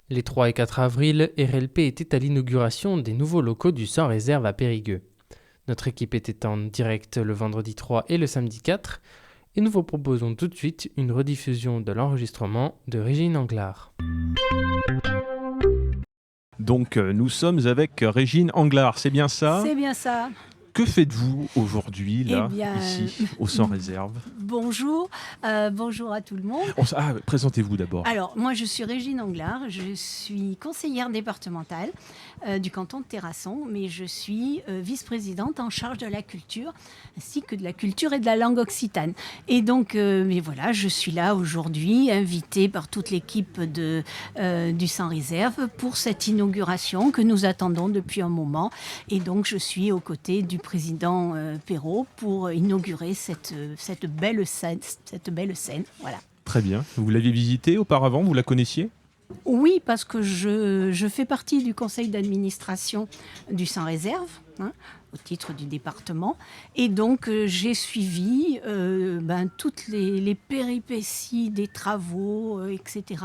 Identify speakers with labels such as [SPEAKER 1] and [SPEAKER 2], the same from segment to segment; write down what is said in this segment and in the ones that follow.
[SPEAKER 1] Les 3 et 4 avril, RLP était à l'inauguration des nouveaux locaux du Sans Réserve à Périgueux. Notre équipe était en direct le vendredi 3 et le samedi 4, et nous vous proposons tout de suite une rediffusion de l'enregistrement de Régine Anglard.
[SPEAKER 2] Donc nous sommes avec Régine Anglard, c'est bien ça ?
[SPEAKER 3] C'est bien ça.
[SPEAKER 2] Que faites-vous aujourd'hui, là,
[SPEAKER 3] Eh bien,
[SPEAKER 2] ici, au Sans Réserve ?
[SPEAKER 3] Bonjour, bonjour à tout le monde.
[SPEAKER 2] Présentez-vous d'abord.
[SPEAKER 3] Alors, moi, je suis Régine Anglard, je suis conseillère départementale du canton de Terrasson, mais je suis vice-présidente en charge de la culture, ainsi que de la culture et de la langue occitane. Et donc, mais voilà, je suis là aujourd'hui, invitée par toute l'équipe du Sans Réserve pour cette inauguration que nous attendons depuis un moment. Et donc, je suis aux côtés du président Perrault pour inaugurer cette belle scène. Voilà.
[SPEAKER 2] Très bien. Vous l'aviez visitée auparavant, vous la connaissiez ?
[SPEAKER 3] Oui, parce que je fais partie du conseil d'administration du Sans Réserve, au titre du département. Et donc, j'ai suivi toutes les péripéties des travaux, etc.,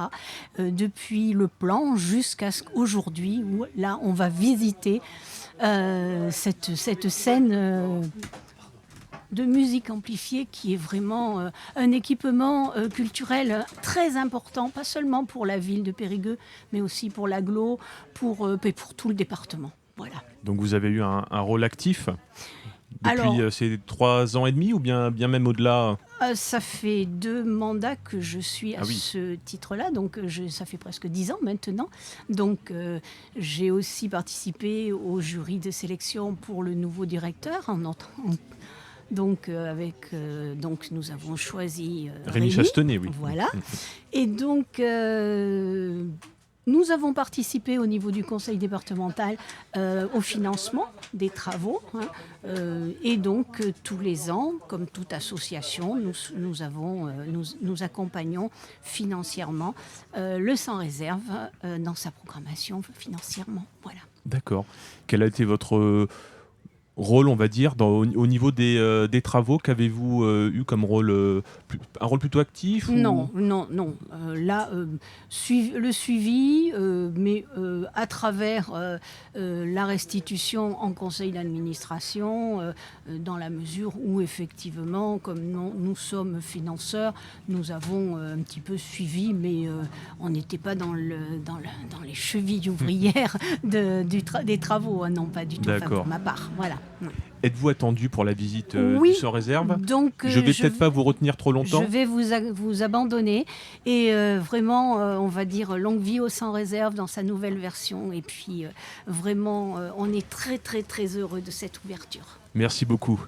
[SPEAKER 3] depuis le plan jusqu'à aujourd'hui, où là, on va visiter cette scène de musique amplifiée qui est vraiment un équipement culturel très important, pas seulement pour la ville de Périgueux, mais aussi pour l'agglo, pour tout le département. Voilà.
[SPEAKER 2] Donc vous avez eu un rôle actif depuis ces 3 ans et demi ou bien même au-delà ?
[SPEAKER 3] Ça fait 2 mandats que je suis à ce titre-là, donc ça fait presque 10 ans maintenant. Donc j'ai aussi participé au jury de sélection pour le nouveau directeur. Donc nous avons choisi
[SPEAKER 2] Rémi Chastenay, oui.
[SPEAKER 3] Voilà. Et donc nous avons participé au niveau du conseil départemental au financement des travaux. Et donc tous les ans, comme toute association, nous accompagnons financièrement le Sans Réserve dans sa programmation financièrement. Voilà.
[SPEAKER 2] D'accord. Quel a été votre rôle, on va dire, au niveau des travaux? Qu'avez-vous eu comme rôle? Un rôle plutôt actif
[SPEAKER 3] Non. Là, le suivi, mais à travers la restitution en conseil d'administration, dans la mesure où, effectivement, comme nous sommes financeurs, nous avons un petit peu suivi, mais on n'était pas dans les chevilles ouvrières des travaux, non, pas du tout, pour ma part. Voilà.
[SPEAKER 2] Êtes-vous attendu pour la visite du Sans Réserve?
[SPEAKER 3] Donc,
[SPEAKER 2] je vais peut-être pas vous retenir trop longtemps.
[SPEAKER 3] Je vais vous abandonner et vraiment, on va dire longue vie au Sans Réserve dans sa nouvelle version. Et puis vraiment, on est très très très heureux de cette ouverture.
[SPEAKER 2] Merci beaucoup.